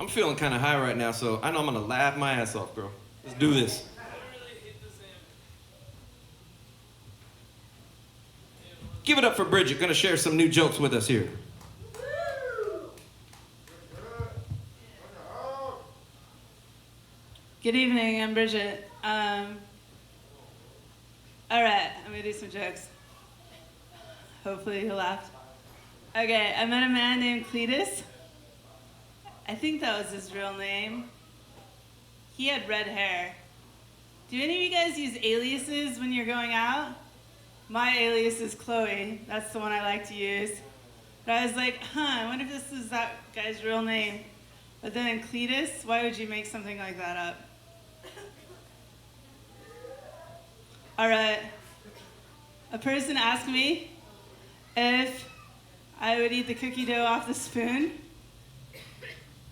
I'm feeling kind of high right now, so I know I'm gonna laugh my ass off, bro. Let's do this. Give it up for Bridget, gonna share some new jokes with us here. Good evening, I'm Bridget. All right, I'm gonna do some jokes. Hopefully you'll laugh. Okay, I met a man named Cletus. I think that was his real name. He had red hair. Do any of you guys use aliases when you're going out? My alias is Chloe. That's the one I like to use. But I was like, I wonder if this is that guy's real name. But then Cletus, why would you make something like that up? All right. A person asked me if I would eat the cookie dough off the spoon.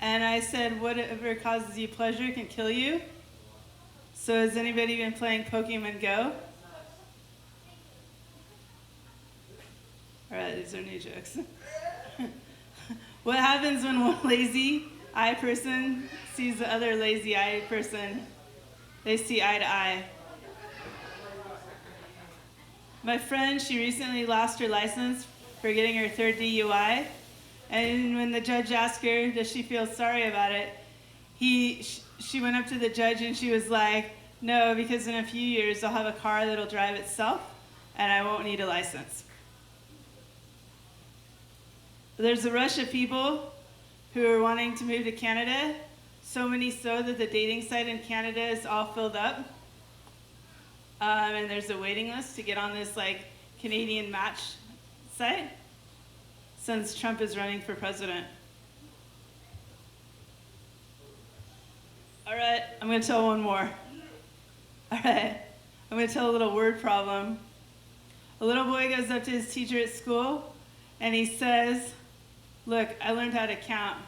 And I said, whatever causes you pleasure can kill you. So has anybody been playing Pokemon Go? All right, these are new jokes. What happens when one lazy eye person sees the other lazy eye person? They see eye to eye. My friend, she recently lost her license for getting her third DUI. And when the judge asked her, does she feel sorry about it? She went up to the judge and she was like, no, because in a few years I'll have a car that'll drive itself and I won't need a license. There's a rush of people who are wanting to move to Canada, so many so that the dating site in Canada is all filled up. And there's a waiting list to get on this Canadian match site since Trump is running for president. All right, I'm gonna tell one more. All right, I'm gonna tell a little word problem. A little boy goes up to his teacher at school and he says, look, I learned how to count.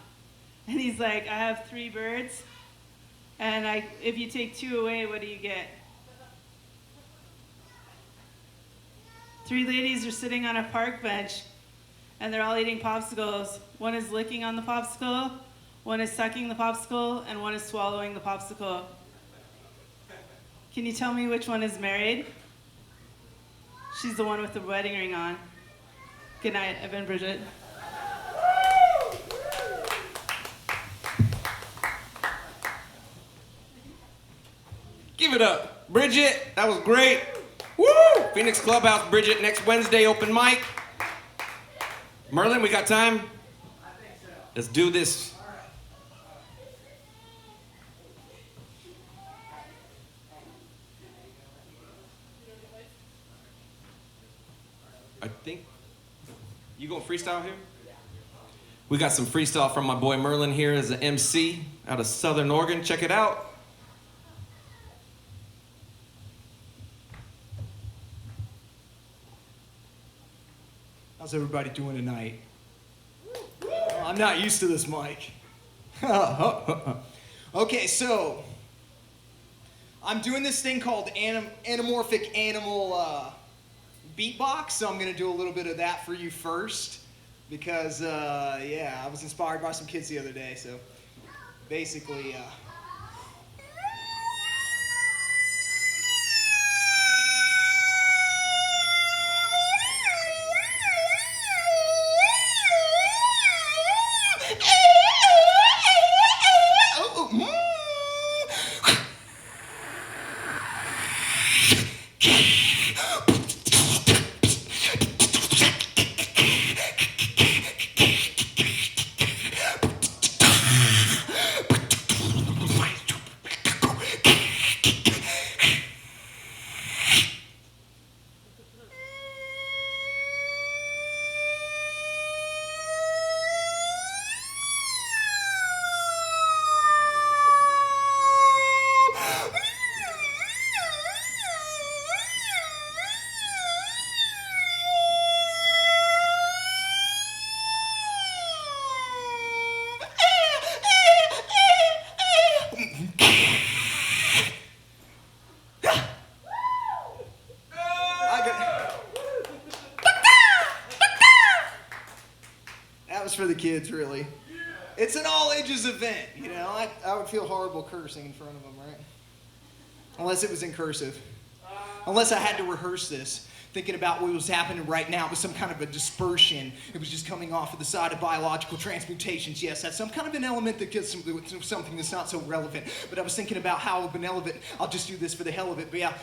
And he's like, I have 3 birds, and if you take 2 away, what do you get? 3 ladies are sitting on a park bench, and they're all eating popsicles. One is licking on the popsicle, one is sucking the popsicle, and one is swallowing the popsicle. Can you tell me which one is married? She's the one with the wedding ring on. Good night, I've been Bridget. Give it up, Bridget. That was great. Woo! Phoenix Clubhouse, Bridget, next Wednesday, open mic. Merlin, we got time? I think so. Let's do this. I think, you going freestyle here? We got some freestyle from my boy Merlin here as an MC out of Southern Oregon. Check it out. How's everybody doing tonight? I'm not used to this mic. Okay, so I'm doing this thing called anamorphic animal beatbox, so I'm gonna do a little bit of that for you first because, yeah, I was inspired by some kids the other day, so basically, that was for the kids, really. It's an all ages event, you know. I would feel horrible cursing in front of them, right? Unless it was in cursive. Unless I had to rehearse this. Thinking about what was happening right now. It was some kind of a dispersion. It was just coming off of the side of biological transmutations. Yes, that's some kind of an element that gets something that's not so relevant. But I was thinking about how benevolent, I'll just do this for the hell of it. But yeah,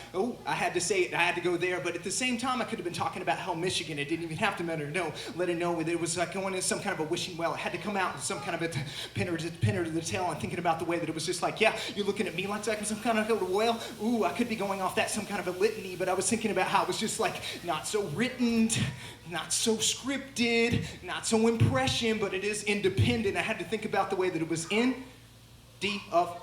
I had to say it. I had to go there. But at the same time, I could have been talking about how Michigan, it didn't even have to let her know that it was like going in some kind of a wishing well. It had to come out in some kind of a pinner to the tail. And thinking about the way that it was just like, yeah, you're looking at me like that, some kind of a whale. Ooh, I could be going off that, some kind of a litany. But I was thinking about how it was just like, not so written, not so scripted, not so impression, but it is independent. I had to think about the way that it was in, deep of,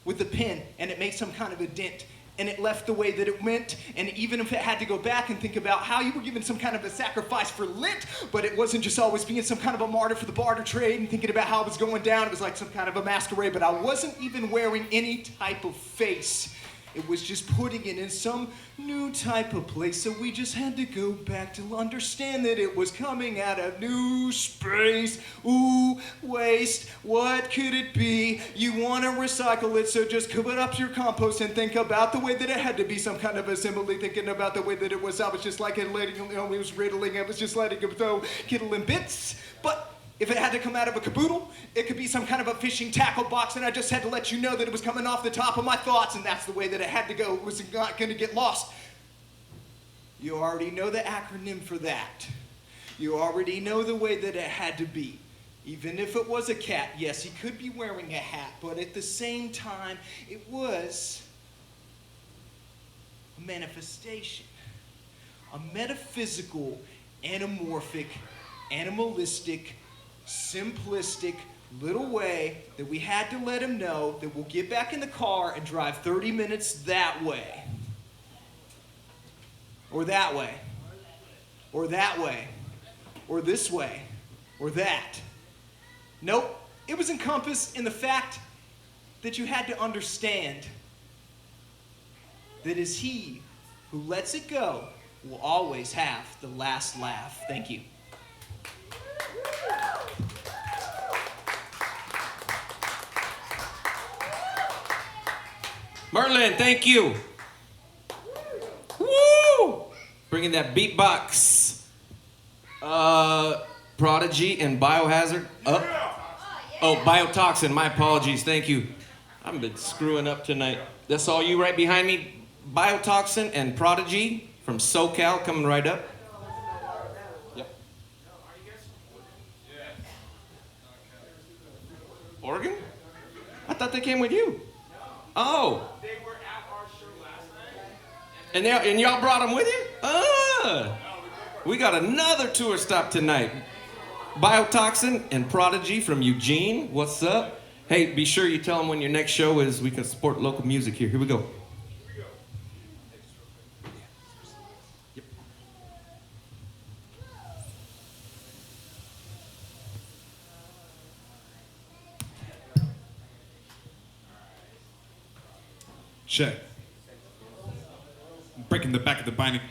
with the pen, and it made some kind of a dent, and it left the way that it went, and even if it had to go back and think about how you were giving some kind of a sacrifice for Lent, but it wasn't just always being some kind of a martyr for the barter trade, and thinking about how it was going down, it was like some kind of a masquerade, but I wasn't even wearing any type of face. It was just putting it in some new type of place, so we just had to go back to understand that it was coming at a new space. Ooh, waste, what could it be? You want to recycle it, so just put up your compost and think about the way that it had to be some kind of a simile, thinking about the way that it was. I was just like it, letting, it was riddling, I was just letting it go, kittle in bits, but if it had to come out of a caboodle, it could be some kind of a fishing tackle box, and I just had to let you know that it was coming off the top of my thoughts, and that's the way that it had to go. It was not going to get lost. You already know the acronym for that. You already know the way that it had to be. Even if it was a cat, yes, he could be wearing a hat, but at the same time, it was a manifestation. A metaphysical, anamorphic, animalistic, simplistic little way that we had to let him know that we'll get back in the car and drive 30 minutes that way. Or that way. Or that way. Or this way. Or that. Nope. It was encompassed in the fact that you had to understand that is he who lets it go will always have the last laugh. Thank you. Merlin, thank you. Woo! Bringing that beatbox. Prodigy and Biohazard up. Oh, Biotoxin, my apologies, thank you. I've been screwing up tonight. That's all you right behind me. Biotoxin and Prodigy from SoCal coming right up. Yep. Oregon? I thought they came with you. Oh. They were at our show last night. And y'all brought them with you? Ah. We got another tour stop tonight. Biotoxin and Prodigy from Eugene. What's up? Hey, be sure you tell them when your next show is. We can support local music here. Here we go. Check. Breaking the back of the binding.